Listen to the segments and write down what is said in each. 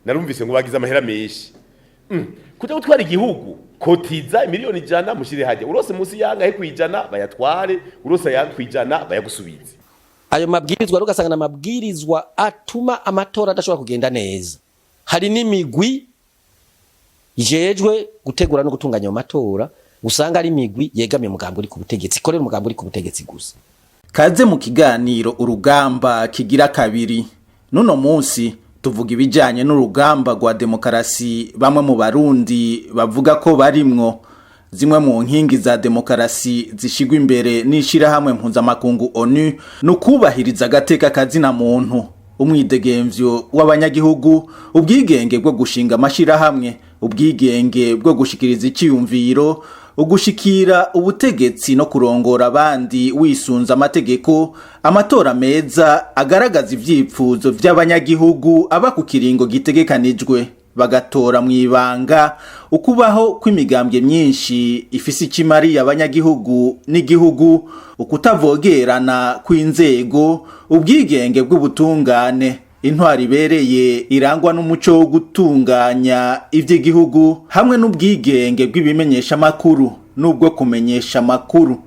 narumvise ngo bagize amahera menshi kuja gutwara igihugu kotiza miliyoni 100 mushire hajya urose musi yangahe kwijana bayatware urose yakwijana bayagusubize. Ayo mabwirizwa rugasanga amabwirizwa atuma amatora adashobora kugenda neza. Hari n'imigwi jejwe gutegura no gutunganya ayo matora usanga ari imigwi yegamiye umugambo uri ku butegetsi ikorera umugambo uri ku butegetsi gusa. Kaze mu kiganiro urugamba kigira kabiri. Nuno munsi tuvuga ibijanye n'urugamba rwa demokarasi bamwe mu Barundi bavuga ko barimwo. Zimwe mu nkingi za demokarasi zishigwa imbere n'ishirahamwe mpuzamakungu ONU n'ukubahiriza agateka kazina muntu, umwidegemvyo w'abanyagihugu, ubwigenge bwo gushinga amashirahamwe, ubwigenge bwo gushikiriza iciyumviro, ugushikira ubutegetsi no kurongora abandi wisunza amategeko, amatora meza agaragaza ivyipfuzo vy'abanyagihugu aba ku kiringo gitegekanijwe, bagatora mwibanga, ukubaho kw'imigambwe myinshi ifise ikimari abanyagihugu n'igihugu, ukutavogerana kw'inzego, ubwigenge bw'ubutungane, intwari ibereye irangwa n'umuco wo gutunganya ivy'igihugu, hamwe n'ubwigenge bw'ibimenyesha makuru n'ubwo kumenyesha makuru.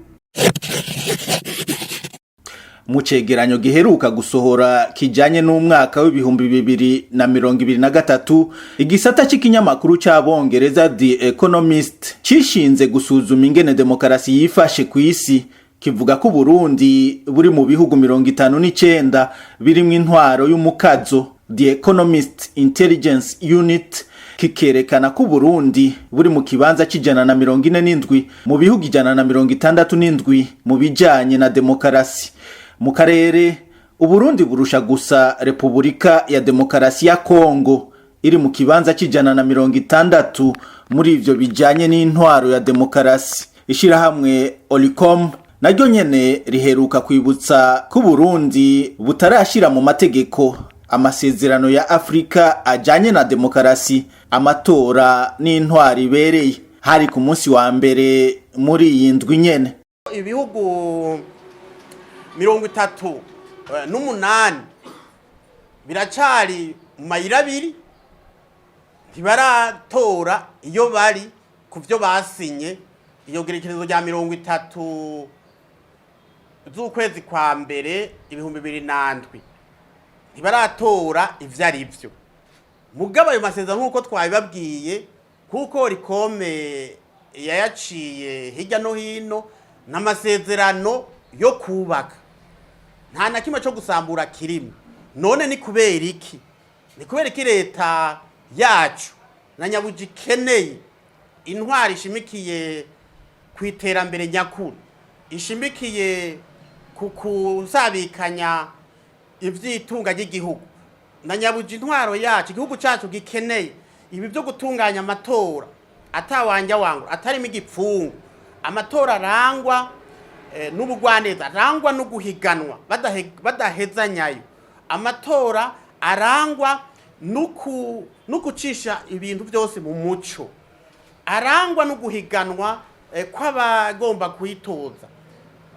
Mu cegeranyo giheruka gusohora kijanye n'umwaka w'ibihumbi 2023, igisata c'ikinyamakuru c'abongereza The Economist cishinze gusuzuma ingene demokarasi yifashe kw'isi, kivuga ko Burundi buri mu bihugu 59 birimwo intwaro y'umukazo. The Economist Intelligence Unit kikerekana ko Burundi buri mu kibanza c'147 mu bihugu 167 mu bijanye na demokarasi. Mu karere Uburundi burusha gusa Repubulika ya Demokarasi ya Kongo iri mu kibanza c'160 muri ivyo bijanye n'intwaro ya demokarasi. Ishirahamwe Olicom naryo nyene riheruka kwibutsa ko Burundi butarashira mu mategeko amasezerano ya Afrika ajanye na demokarasi, amatora n'intwaro ibereye. Hari ku munsi wa mbere muri iyi ndwi nyene ibihugu 38 biracari mu mayira abiri ntibaratora iyo bari ku vyo basinye iyo gerekerezo rya 30 z'ukwezi kwa mbere 2007 ntibaratora ivyo ari vyo. Mugabo ayo masezerano nk'uko twabibabwiye kuko rikome yayaciye hirya no hino n'amasezerano yo kubaka, nta na kimwe cyo gusambura kirimo. None ni kubera iki? Ni kubera iki leta yacu na nyabuji keneye intwari ishimikiye kwiterambere nyakuri, ishimikiye kukusabikanya ivyitunga ry'igihugu. Na nyabuji intwaro yacu igihugu cyacu gikeneye ibi byo gutunganya amatora atawanja wangu atarimo igipfungu, amatora arangwa n'ubugwaneza, arangwa no guhiganwa badahezanyayo, amatora arangwa nukucisha ibintu byose mu muco, arangwa no guhiganwa kw'abagomba kwitoza.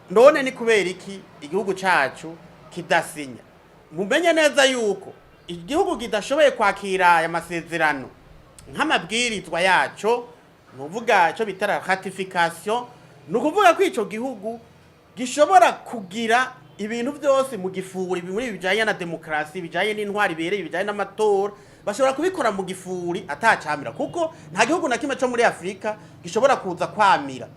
None ni kubera iki igihugu cyacu kidasinya? Mumenye neza yuko igihugu kidashoboye kwakira aya masezerano nk'amabwirizwa yaco, nuvuga ico bitara ratification, nukuvuga ko ico gihugu gishobora kugira ibintu byose mu gifuri muri bijanye na demokarasi, bijanye n'intwari ibereye, bijanye n'amatora, bashobora kubikora mu gifuri atacamira, kuko nta gihugu na kimwe cyo muri Afrika gishobora kuza kwamira.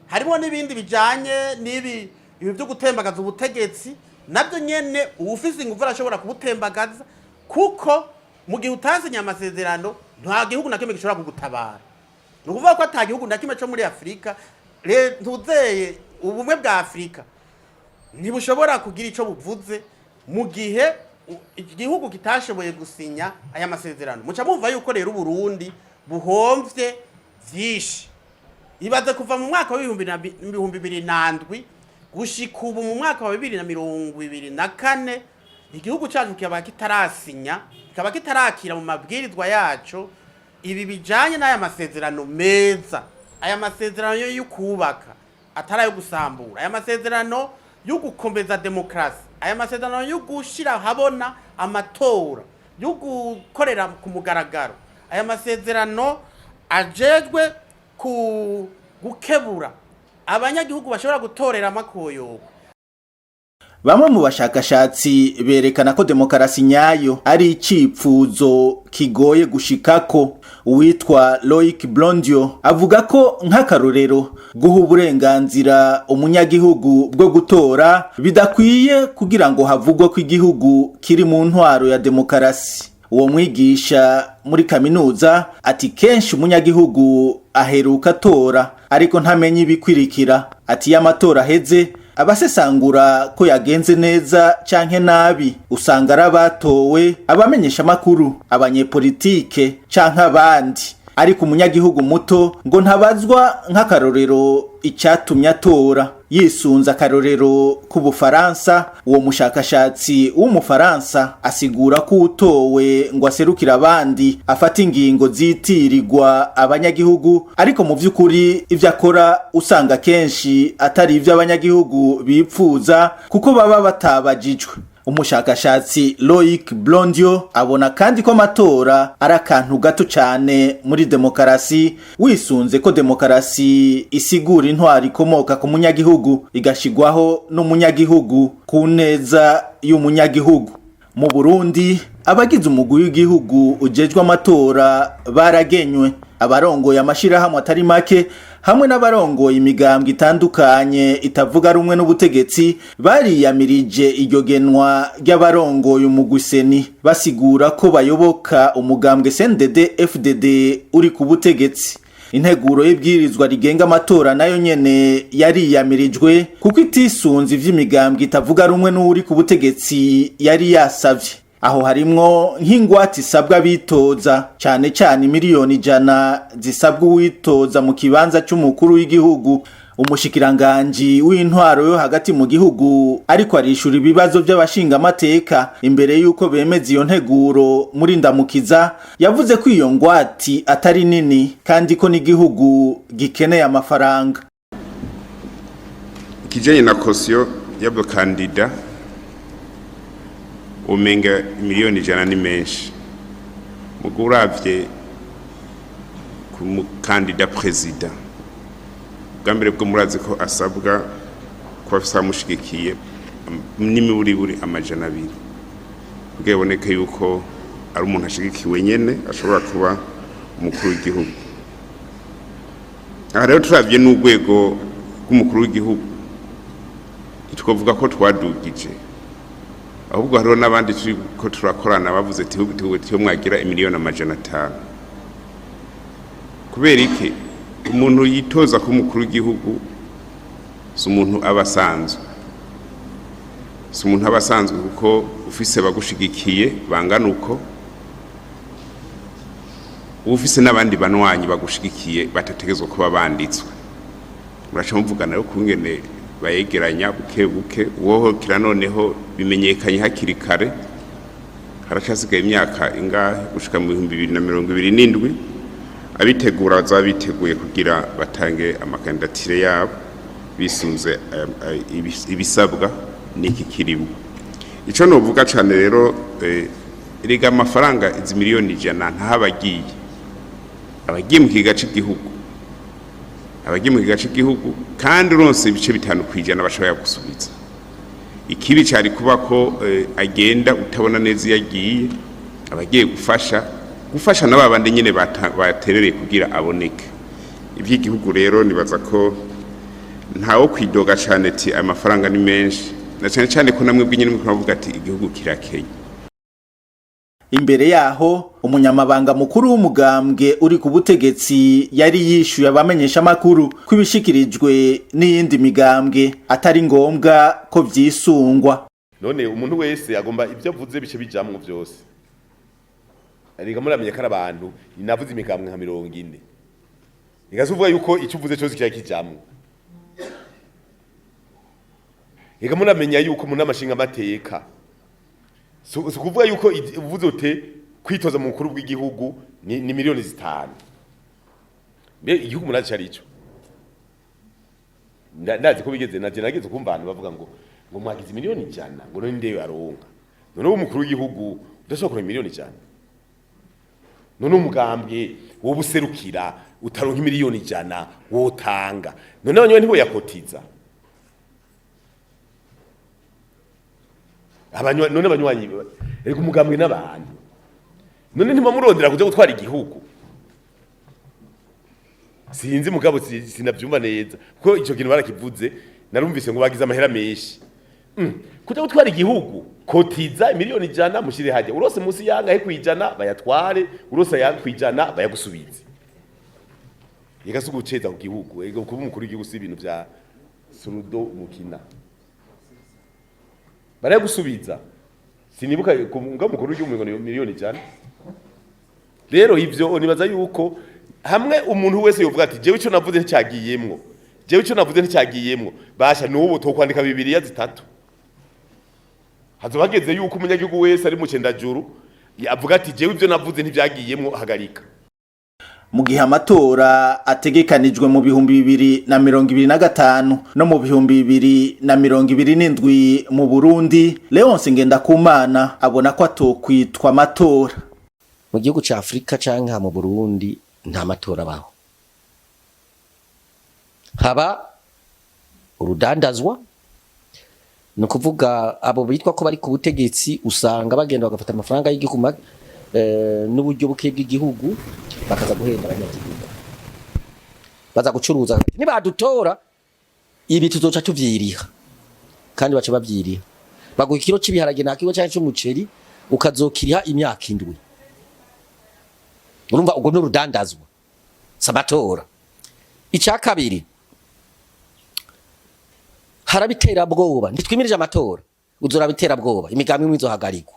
Harimo n'ibindi bijanye n'ibi byo gutembagaza ubutegetsi, nabyo nyene ufise ingufu arashobora kubutembagaza, kuko mu gihe utasinya amasezerano nta gihugu na kimwe gishobora kugutabara. Nukuvuga ko ata gihugu na kimwe cyo muri Afrika ntuzeye ubumwe bwa Afrika ntibushobora kugira ico buvuze mu gihe igihugu kitashoboye gusinya aya masezerano. Muca mumva yuko rero Burundi buhomvye vyinshi. Ibaze kuva mu mwaka wa 2007 gushika ubu mu mwaka wa 2024 igihugu cyacu kikaba kitarasinya, kikaba kitarakira mu mabwirizwa yacu ibi bijanye n'aya masezerano meza, aya masezerano yo kubaka atari ayo gusambura, aya masezerano yo gukomeza demokrasi, aya masezerano yo gushira habona amatora, yo gukorera ku mugaragaro, aya masezerano ajejwe ku gukebura abanyagihugu bashobora gutorera amakoyogo. Bamwe mu bashakashatsi berekana ko demokarasi nyayo ari icipfuzo kigoye gushikako. Uwitwa Loic Blondio avuga ko nk'akarorero guha uburenganzira umunyagihugu bwo gutora bidakwiye kugira ngo havugwe ko igihugu kiri mu ntwaro ya demokarasi. Uwo mwigisha muri kaminuza ati kenshi umunyagihugu aheruka tora ariko ntamenye ibikwirikira. Ati y'amatora heze abasesangura ko yagenze neza canke nabi usanga arabatowe abamenyesha makuru, abanyepolitike canke abandi, ariko umunyagihugu muto ngo ntabazwa nk'akarorero icatumye atora. Yisunza akarorero ku Bufaransa, uwo mushakashatsi w'umufaransa asigura ko utowe ngo aserukira abandi afata ingingo zitirirwa abanyagihugu, ariko mu vy'ukuri ivyo akora usanga kenshi atari ivyo abanyagihugu bipfuza kuko baba batabajijwe. Umushakashatsi Loic Blondio abona kandi ko amatora ari akantu gato cyane muri demokarasi, wisunze ko demokarasi isigura intwari ikomoka ku munyagihugu igashigwaho n'umunyagihugu ku neza y'umunyagihugu. Mu Burundi abagize umugwi w'igihugu ujejwe amatora baragenywe, abarongoye amashirahamwe atari make hamwe n'abarongoye imigambwe itandukanye itavuga rumwe n'ubutegetsi bariyamirije iryo genwa ry'abarongoye umugwi seni, basigura ko bayoboka umugambwe CNDD FDD uri ku butegetsi. Integuro y'ibwirizwa rigenga amatora nayo nyene yariyamirijwe kuko itisunze ivy'imigambwe itavuga rumwe n'uri ku butegetsi yari yasavye. Aho harimwo nk'ingwate isabwa bitoza cyane cyane miliyoni 100 zisabwa uwitoza mu kibanza cy'umukuru w'igihugu. Umushikiranganje w'intwaro yo hagati mu gihugu ariko arishura ibibazo by'abashinga amateka imbere yuko bemeza iyo nteguro muri ndamukiza, yavuze ko iyo ngwati atari nini kandi ko n'igihugu gikeneye amafaranga. Kijanye na kosiyo y'abakandida umenga miliyoni 100 ni menshi, muguravye ku mukandida president bwambere bwo murazi ko asabwa ko asamushigikiye n'imiburiburi amajana 2 bweboneke yuko ari umuntu ashigikiwe nyene ashobora kuba umukuru w'igihugu. Aha rero turavye n'urwego rw'umukuru w'igihugu twovuga ko twadugije, ahubwo hariho n'abandi ko turakorana bavuze ati tiyo mwagira miliyoni 500. Kubera iki umuntu yitoza ko umukuru w'igihugu si umuntu abasanzwe, si umuntu abasanzwe kuko ufise bagushigikiye bangana uko, ufise n'abandi banwanyi bagushigikiye batategezwe kuba banditswe. Muraca muvugana rero kungene bayegeranya buke buke, woho kira noneho bimenyekanye hakiri kare. Haracasigaye imyaka ingahe gushika mu 2027 abitegura bazabiteguye kugira batange amakandidatire yabo bisunze ibisabwa n'iki kirimo. Ico novuga cyane rero iriga amafaranga izi miliyoni 100 ntahabagiye abagiye mu kigace gihugu, abagiye mu kigace gihugu kandi uronse ibice 5% bashobora gusubiza. Ikibi cyari kuba ko agenda utabona neza yagiye, abagiye gufasha n'ababandi nyine baterereye kugira aboneke. Iby'igihugu rero nibaza ko ntawo kwidoga cyane ati amafaranga ni menshi, na cyane cyane ko namwe bw'inyine mukavuga ati igihugu kirakeye. Imbere yaho umunyamabanga mukuru w'umugambwe uri ku butegetsi yari yishuye abamenyesha makuru kwibishikirijwe n'iyindi migambwe atari ngombwa ko vyisungwa. None umuntu wese agomba ibyo avuze bice bijamwe byose. Ariko muramenye ko abantu inavuze imigambwe nka 40. Igazuvuga yuko icyo uvuze cyose kiya kijamwe. Ega muramenye yuko umuntu amashinga amateka so kuvuga yuko uvuze ute kwitoza mu mukuru w'igihugu ni miliyoni 5. Mbe igihugu murazi ari cyo. Ndazi ko bigeze nageze kumva abantu bavuga ngo ngo mwagize miliyoni 100 ngo none ndeyo aronka none umukuru w'igihugu udashobora kuronka miliyoni 100 none umugambwe wo buserukira utaronka miliyoni 100 wotanga none abanywa ntibo yakotiza none abanywanyi ariko umugambwe n'abantu none ntimamurondera kuja gutwara igihugu sinzi mugabo sinavyumva neza kuko ico kintu barakivuze narumvise ngo bagize amahera menshi kuja gutwara igihugu kotiza miliyoni 100 mushire haje urose musi yanga he kwijana bayatware urose yanga kwijana bayagusubize yegasuguceza ku gihugu ego kuba umukuru w'igihugu si ibintu vya surudo mukina barayagusubiza sinibuka ngo mukuru w'igihugu ngo miliyoni 100 rero ivyo nibaza yuko hamwe umuntu wese yovuga ati jewe ico navuze nticyagiyemwo basha n'ubu tokwandika bibiliya zitatu hazobageze yuko umunyagihugu wese ari mu cendajuru avuga ati jewe ivyo navuze ntivyagiyemwo hagarika mu gihe amatora ategekanijwe mu 2025 no mu 2027 mu Burundi Leonce Ngendakumana abona ko atokwitwa amatora mu gihugu ca Afrika canke mu Burundi nta matora baho haba urudandazwa no kuvuga abo bitwa ko bari ku butegetsi usanga bagenda bagafata amafaranga y'igikuma n'uburyo buke bw'igihugu bakaza guhenda abanyagihugu baza gucuruza nibadutora ibi tuzoca tuvyiriha kandi baca bavyiriha baguha ikiro cy'ibiharage na kigo cyane cy'umuceri ukazokiriha imyaka 7 urumva ubwo n'urudandazwa sabatora icya kabiri harabitera bwoba ntitwimirije amatora uzorabitera bwoba imigambi mwizo hagarikwa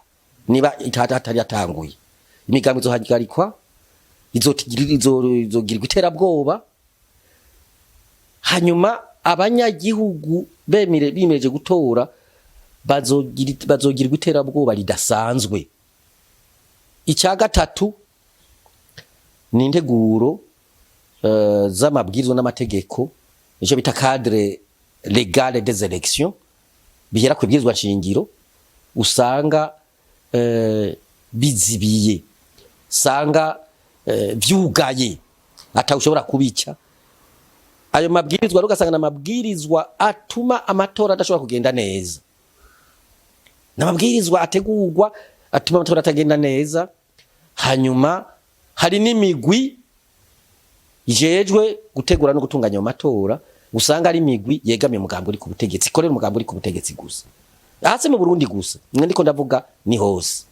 niba atari yatanguye imigambi zo hagarikwa izogirirwa itera bwoba hanyuma abanyagihugu bimereje gutora bazogirirwa itera bwoba ridasanzwe icya gatatu ni integuro z'amabwirizo n'amategeko icyo bita cadre legal des élections bihera ku bwirizwa nshingiro usanga bizibiye sanga vyugaye atawushobora kubica ayo mabwirizwa rugasanga n'amabwirizwa atuma amatora adashobora kugenda neza n'amabwirizwa ategurwa atuma amatora atagenda neza hanyuma hari n'imigwi ijejwe gutegura no gutunganya ayo matora usanga ari imigwi yegamiye umugambo uri ku butegetsi ikorera umugambo uri ku butegetsi gusa hasi mu Burundi gusa ndiko ndavuga ni hose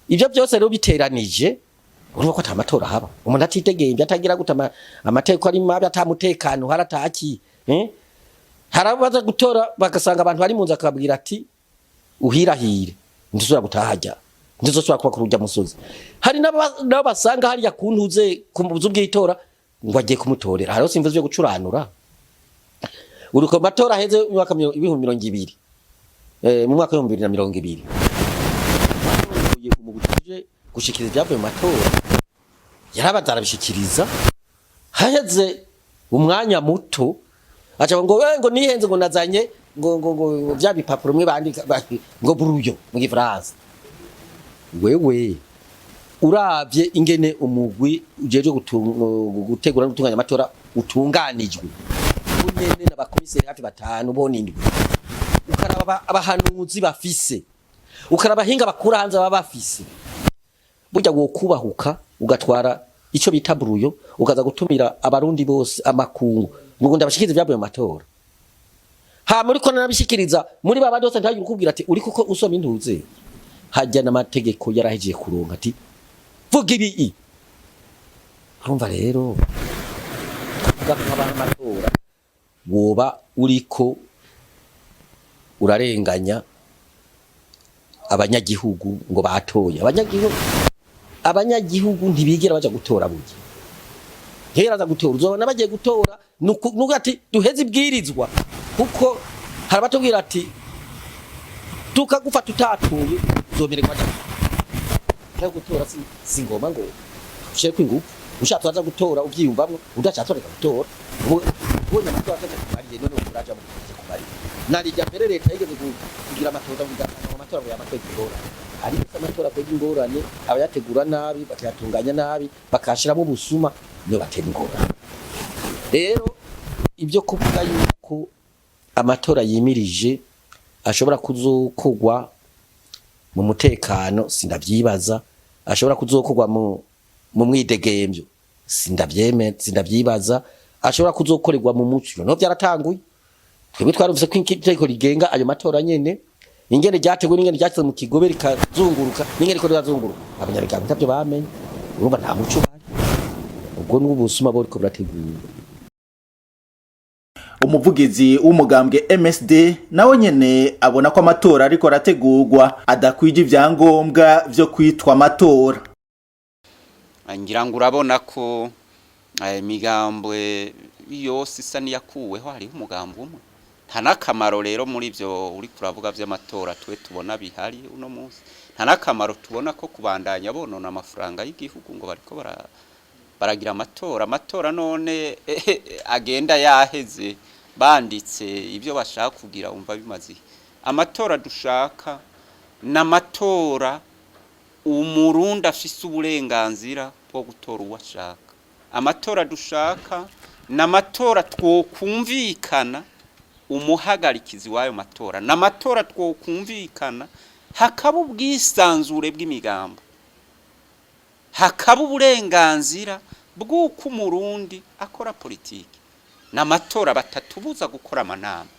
ivyo byose rero biteranije urumva ko atamatora haba umuntu atitegeye atagira gutama amateko ari mabi atamutekano harataki harabaza gutora bagasanga abantu bari munza akabwira ati uhirahire ndizura gutahajya ndizosura kuba kurujya musozi hari nabo basanga hari yakuntuze kumubuza ubwitora ngo agiye kumutorera haro simvuze byo gucuranura uruko matora heze mu mwaka 2020 mu mwaka 2020 umugutuje gushikiriza ibyavuye mu matora yarabazarabishikiriza haheze umwanya muto acha ngo nihenze ngo nazanye ngo bya bipapuro mwe bandika ngo buruyo mu Gifaransa wewe uravye ingene umugwi ujeje gutegura no gutunganya amatora utunganijwe unyene n'abakomiseri hafi 5 bonindwe ukaraba abahanuzi bafise ukaraba hinga bakura hanze baba bafise burya go kubahuka ugatwara ico bita buruyo ukaza gutumira abarundi bose amakungu ngo ndabashikiriza ibyavuye mu matora ha muri ko nabishikiriza muri baba dose ntagira ukubwira ati uri kuko usoma intuze hajya n'amategeko yarahejeje kuronka ati vuga ibi urumva rero amatora woba uriko urarenganya abanyagihugu ngo batoye abanyagihugu ntibigera baje gutora buye heraza gutora uzobona bagiye gutora nuko ati duheze ibwirizwa kuko harabatubwira ati tukagufa tutatuye uzomererwa cyane gutora si ngoma ngo ushe kwingufu ushatse aza gutora uvyiyumvamwe udacyatoreka gutora ubonye amatora ataje kumariye none uraja mu kumariye narijya mbere leta yigeze kugira amatoza kugira amatora ngo yamatwe ingorane ariko amatora kwega ingorane abayategura nabi bakayatunganya nabi bakashiramo ubusuma niyo batera ingorane. Rero ibyo kuvuga yuko amatora yimirije ashobora kuzokugwa mu mutekano sindavyibaza, ashobora kuzokugwa mu mwidegembyo sindavyibaza, ashobora kuzokorerwa mu muco no byaratanguye. Twebwe twarumvise ko itegeko rigenga ayo matora nyene ingene ryateguwe n'ingene ryatse mu kigobe rikazunguruka n'ingene ko rizunguruka abanyarwanda ntavyo bamenye, urumva nta muco bari ubwo n'ubusuma bwo riko burategura. Umuvugizi w'umugambwe MSD nawe nyene abona ko amatora ariko arategurwa adakwije ivyangombwa vyo kwitwa amatora. Ngira ngo urabona ko migambwe yose isa niyakuweho hariho umugambwe umwe, nta nakamaro rero muri ivyo uri kuravuga vy'amatora twe tubona bihari uno munsi, nta nakamaro tubona ko kubandanya bonona amafaranga y'igihugu ngo bariko baragira amatora none agenda yaheze banditse ibyo bashaka kugira umva bimaze. Amatora dushaka n'amatora umurundi afise uburenganzira bwo gutora uwashaka. Amatora dushaka n'amatora twokumvikana umuhagarikizi wayo matora, n'amatora twokumvikana hakaba ubwisanzure bw'imigambo, hakaba uburenganzira bw'uko umurundi akora politiki. N'amatora batatubuza gukora amanama,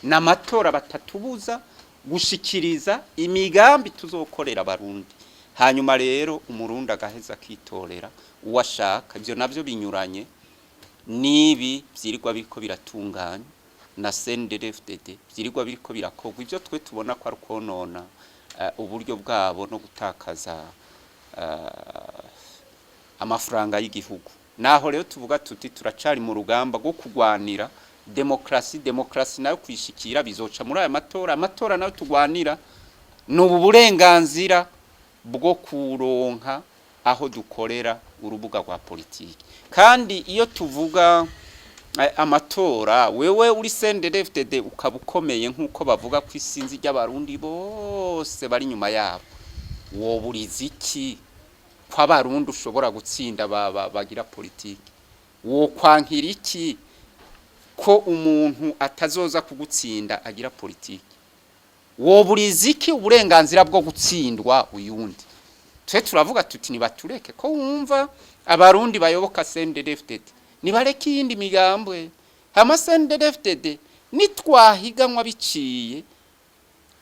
n'amatora batatubuza gushikiriza imigambi tuzokorera abarundi, hanyuma rero umurundi agaheza akitorera uwashaka. Ibyo navyo binyuranye nibi vyirirwa biriko biratunganya na CNDD-FDD vyirirwa biriko birakogwa. Ibyo twe tubona ko ari konona uburyo bwabo no gutakaza amafaranga y'igihugu. Naho rero tuvuga tuti turacari mu rugamba rwo kugwanira demokrasi nayo kwishikira bizoca muri aya amatora nayo tugwanira n'ubu burenganzira bwo kuronka aho dukorera urubuga rwa politiki. Kandi iyo tuvuga amatora wewe uri CNDD-FDD ukaba ukomeye nkuko bavuga ko isinzi ry'abarundi bose bari nyuma yabo, woburiza iki kwa barundi ushobora gutsinda bagira politiki? Wo kwankira iki ko umuntu atazoza kugutsinda agira politiki? Woburiza iki uburenganzira bwo gutsindwa uyundi? Twe turavuga tuti nibatureke ko wumva abarundi bayoboka CNDD-FDD nibareke yindi migambwe. Hama CNDD-FDD nitwahiganwa biciye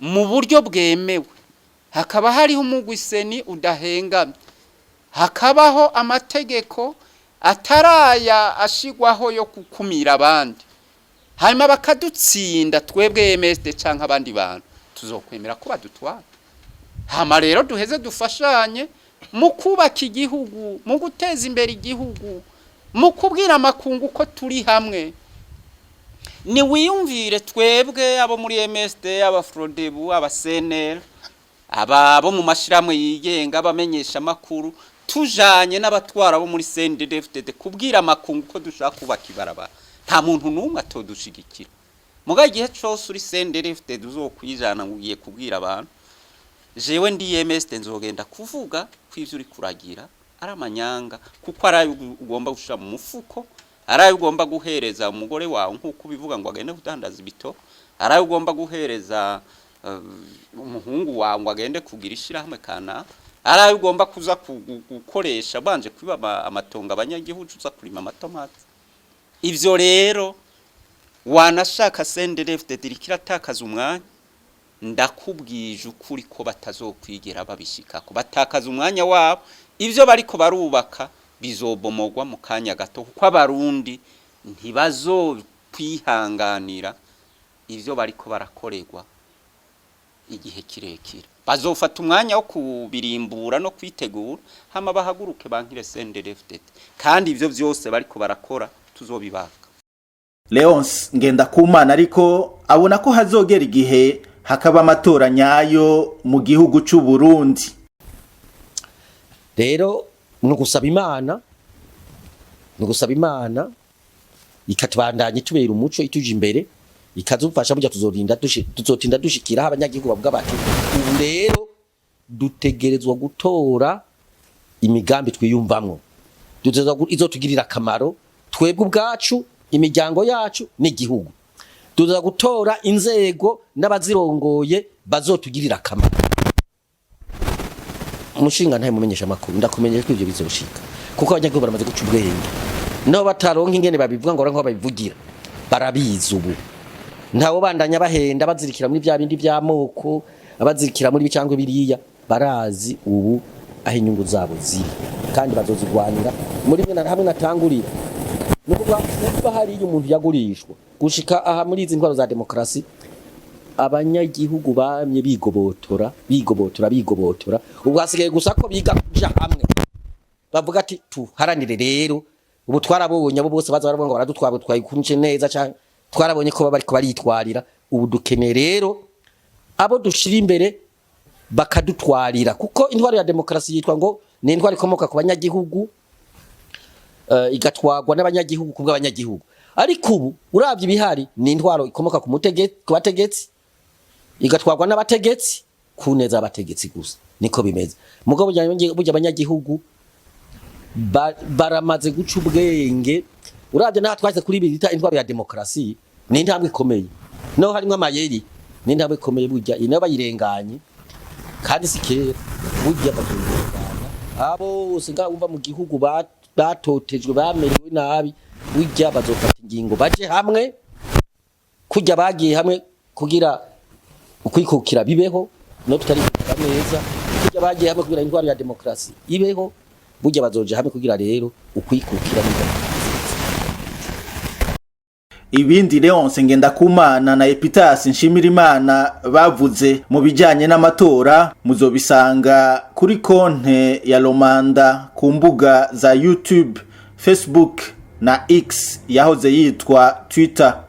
mu buryo bwemewe, hakaba hariho umugwiseni udahengamye, hakabaho amategeko ataraya ashigwaho yo kukumira abandi, hanyuma bakadutsinda twebwe MSD canke abandi bantu, tuzokwemera ko badutwara. Hama rero duheze dufashanye mu kubaka igihugu, mu guteza imbere igihugu, mu kubwira amakungu ko turi hamwe. Ni wiyumvire twebwe abo muri MSD, aba Frodebu, aba CNL, abo mu mashiramwe yigenga, abamenyesha makuru, tujanye n'abatwara bo muri CNDD-FDD kubwira amakungu ko dushaka kubaka ibarabara. Nta muntu numwe atodushigikira. Muga igihe cyose uri CNDD-FDD uzokwijana ngugiye kubwira abantu, jewe ndi MSD nzogenda kuvuga kw'ivyo uri kuragira ari amanyanga, kuko arayo ugomba gushira mu mufuko, arayo ugomba guhereza umugore wawe nkuko bivuga ngo agende kudandaza ibito, arayo ugomba guhereza umuhungu wawe ngo agende kugira ishirahamwe kana, arayo ugomba kuza gukoresha banje kwiba amatongo abanyagihugu uza kurima amatomati. Ivyo rero wanashaka CNDD-FDD rikiratakaza umwanya, ndakubwije ukuri ko batazokwigera babishikako, batakaza umwanya wabo. Ivyo bariko barubaka bizobomogwa mu kanya gato, kuko abarundi ntibazokwihanganira ivyo bariko barakorerwa igihe kirekire. Bazofata umwanya wo kubirimbura no kwitegura, hama bahaguruke bankire CNDD-FDD, kandi ivyo vyose bariko barakora tuzobibaka. Leonce Ngendakumana ariko abona ko hazogera igihe hakaba amatora nyayo mu gihugu c'u Burundi. Rero nugusaba Imana ikatubandanye tubera umuco ituje imbere, ikazufasha burya tuzotinda dushikira abanyagihugu bavuga bati ubu rero dutegerezwa gutora imigambi twiyumvamwo izotugirira akamaro twebwe ubwacu imiryango yacu n'igihugu tuza gutora inzego n'abazirongoye bazotugirira akamaro. Umushinga ntaye mumenyesha makuru ndakumenyesha ko ivyo bizoshika kuko abanyagihugu baramaze guca ubwenge no bataronka ingene babivuga ngo ranko babivugira barabizi ubu ntawo bandanya bahenda bazirikira muri bya bindi by'amoko abazirikira muri bicangwe biriya barazi ubu aho inyungu zabo ziri kandi bazozigwanira muri mwe hamwe natangurira nuko hari umuntu yagurishwa gushika aha muri izi ntwaro za demokrasi abanyagihugu bamye bigobotora ubu hasigaye gusa ko biga kuja hamwe bavuga ati tuharanire rero ubu twarabonye abo bose baza baravuga ngo baradutwara twayikunje neza cyane twarabonye ko bariko baritwarira ubu dukeneye rero abo dushira imbere bakadutwarira kuko intwaro ya demokrasi yitwa ngo ni intwaro ikomoka ku banyagihugu igatwagwa n'abanyagihugu kubwa abanyagihugu ariko ubu uravye ibihari ni intwaro ikomoka ku bategetsi igatwagwa n'abategetsi ku neza abategetsi gusa niko bimeze mugabo burya abanyagihugu baramaze guca ubwenge uravye naho twashyize kuri bita intwaro ya demokrasi ni intambwe ikomeye naho harimo amayeri ni intambwe ikomeye burya ino bayirenganye kandi sikera burya bagirengana abo singa umva mu gihugu batotejwe bamerewe nabi burya bazofata ingingo baje hamwe kujya bagiye hamwe kugira ukwikukira bibeho no tutari neza kujya bagiye hamwe kugira intwaro ya demokrasi ibeho burya bazoje hamwe kugira rero ukwikukira bibeho. Ibindi Leonce Ngendakumana na Epitas Nshimirimana bavuze mu bijanye n'amatora muzobisanga kuri konte ya Lomanda ku mbuga za YouTube, Facebook na X yahoze yitwa Twitter.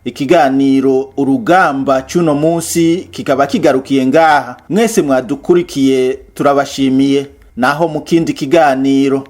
Ikiganiro urugamba cyuno munsi kikaba kigarukiye ngaha. Mwese mwadukurikiye turabashimiye naho mu kindi kiganiro.